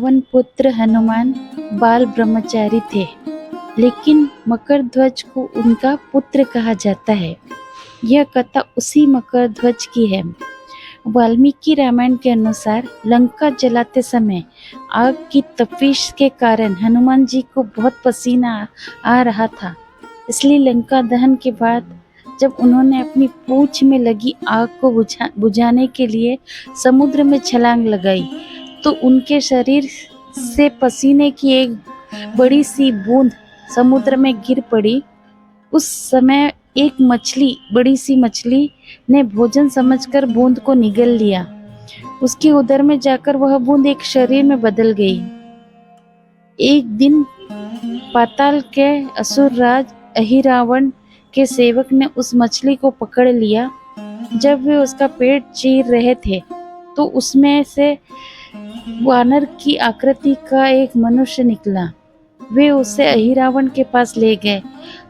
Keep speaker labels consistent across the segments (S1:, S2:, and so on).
S1: One पुत्र हनुमान बाल ब्रह्मचारी थे, लेकिन मकरध्वज को उनका पुत्र कहा जाता है। यह कथा उसी मकरध्वज की है। वाल्मीकि रामायण के अनुसार लंका जलाते समय आग की तपिश के कारण हनुमान जी को बहुत पसीना आ रहा था। इसलिए लंका दहन के बाद जब उन्होंने अपनी पूंछ में लगी आग को बुझाने के लिए समुद्र में छलांग लगाई, तो उनके शरीर से पसीने की एक बड़ी सी बूंद समुद्र में गिर पड़ी। उस समय एक बड़ी सी मछली ने भोजन समझकर बूंद को निगल लिया। उसके उदर में जाकर वह बूंद एक शरीर में बदल गई। एक दिन पाताल के असुर राज अहिरावण के सेवक ने उस मछली को पकड़ लिया। जब वे उसका पेट चीर रहे थे, तो उसमें से वानर की आकृति का एक मनुष्य निकला। वे उसे अहिरावण के पास ले गए।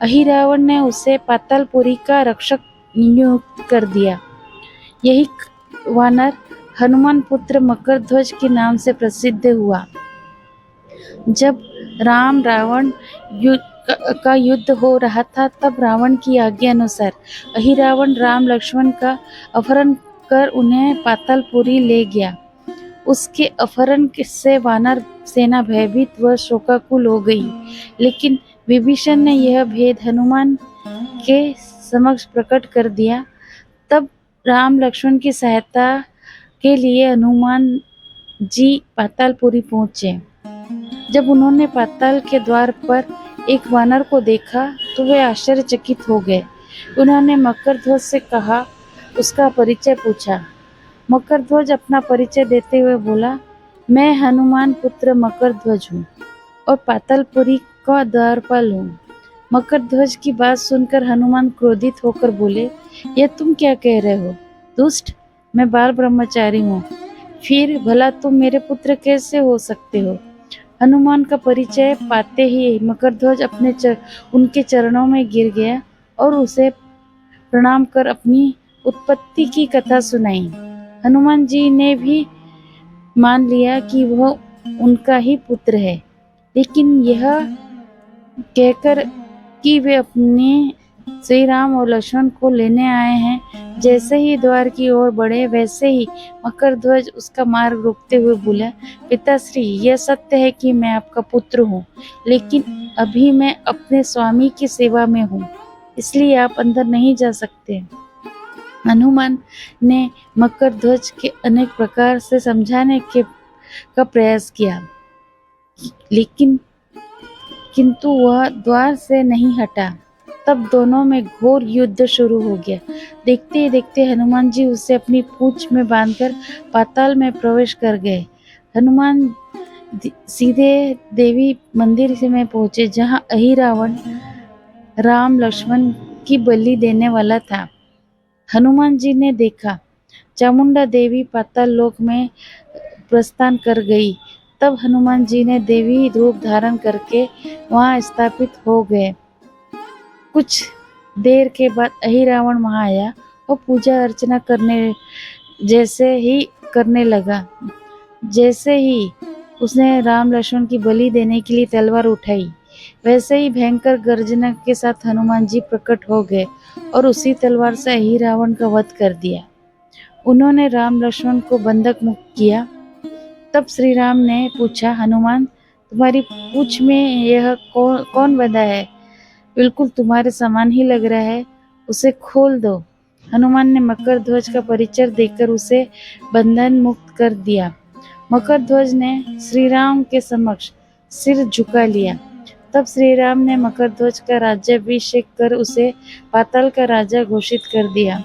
S1: अहिरावण ने उसे पातालपुरी का रक्षक नियुक्त कर दिया। यही वानर हनुमान पुत्र मकरध्वज के नाम से प्रसिद्ध हुआ। जब राम रावण का युद्ध हो रहा था, तब रावण की आज्ञा अनुसार अहिरावण राम लक्ष्मण का अपहरण कर उन्हें पातालपुरी ले गया। उसके अपहरण से वानर सेना भयभीत व शोकाकुल हो गई, लेकिन विभीषण ने यह भेद हनुमान के समक्ष प्रकट कर दिया। तब राम लक्ष्मण की सहायता के लिए हनुमान जी पातालपुरी पहुंचे। जब उन्होंने पाताल के द्वार पर एक वानर को देखा, तो वे आश्चर्यचकित हो गए। उन्होंने मकरध्वज से कहा, उसका परिचय पूछा। मकरध्वज अपना परिचय देते हुए बोला, मैं हनुमान पुत्र मकरध्वज हूँ और पातालपुरी का द्वारपाल हूँ। मकरध्वज की बात सुनकर हनुमान क्रोधित होकर बोले, यह तुम क्या कह रहे हो? दुष्ट, मैं बाल ब्रह्मचारी हूँ, फिर भला तुम मेरे पुत्र कैसे हो सकते हो? हनुमान का परिचय पाते ही मकरध्वज उनके चरणों में गिर गया और उसे प्रणाम कर अपनी उत्पत्ति की कथा सुनाई। हनुमान जी ने भी मान लिया कि वह उनका ही पुत्र है, लेकिन यह कहकर कि वे अपने श्री राम और लक्ष्मण को लेने आए हैं। जैसे ही द्वार की ओर बढ़े, वैसे ही मकरध्वज उसका मार्ग रोकते हुए बोला, पिताश्री, यह सत्य है कि मैं आपका पुत्र हूँ, लेकिन अभी मैं अपने स्वामी की सेवा में हूँ, इसलिए आप अंदर नहीं जा सकते। हनुमान ने मकरध्वज के अनेक प्रकार से समझाने का प्रयास किया, लेकिन किंतु वह द्वार से नहीं हटा। तब दोनों में घोर युद्ध शुरू हो गया। देखते ही देखते हनुमान जी उसे अपनी पूंछ में बांधकर पाताल में प्रवेश कर गए। हनुमान सीधे देवी मंदिर में पहुंचे, जहां अहिरावण राम लक्ष्मण की बलि देने वाला था। हनुमान जी ने देखा चामुंडा देवी पाताल लोक में प्रस्थान कर गई। तब हनुमान जी ने देवी रूप धारण करके वहां स्थापित हो गए। कुछ देर के बाद अहिरावण वहां आया और पूजा अर्चना करने लगा। जैसे ही उसने राम लक्ष्मण की बलि देने के लिए तलवार उठाई, वैसे ही भयंकर गर्जना के साथ हनुमान जी प्रकट हो गए और उसी तलवार से अहिरावण का वध कर दिया। उन्होंने राम लक्ष्मण को बंधक मुक्त किया। तब श्री राम ने पूछा, हनुमान, तुम्हारी पूंछ में यह कौन बंधा है? बिल्कुल तुम्हारे समान ही लग रहा है, उसे खोल दो। हनुमान ने मकरध्वज का परिचय देकर उसे बंधन मुक्त कर दिया। मकरध्वज ने श्री राम के समक्ष सिर झुका लिया। तब श्री राम ने मकरध्वज का राज्याभिषेक कर उसे पाताल का राजा घोषित कर दिया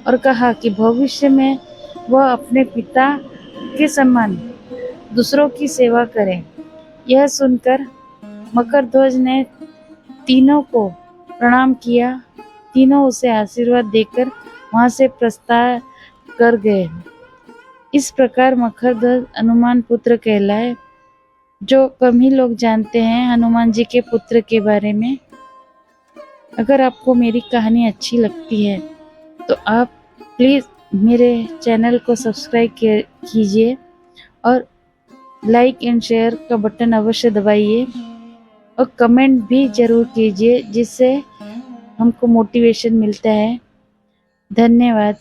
S1: और कहा कि भविष्य में वह अपने पिता के समान दूसरों की सेवा करे। यह सुनकर मकरध्वज ने तीनों को प्रणाम किया। तीनों उसे आशीर्वाद देकर वहां से प्रस्थान कर गए। इस प्रकार मकरध्वज हनुमान पुत्र कहलाए। जो कम ही लोग जानते हैं हनुमान जी के पुत्र के बारे में। अगर आपको मेरी कहानी अच्छी लगती है तो आप प्लीज़ मेरे चैनल को सब्सक्राइब कीजिए और लाइक एंड शेयर का बटन अवश्य दबाइए और कमेंट भी ज़रूर कीजिए, जिससे हमको मोटिवेशन मिलता है। धन्यवाद।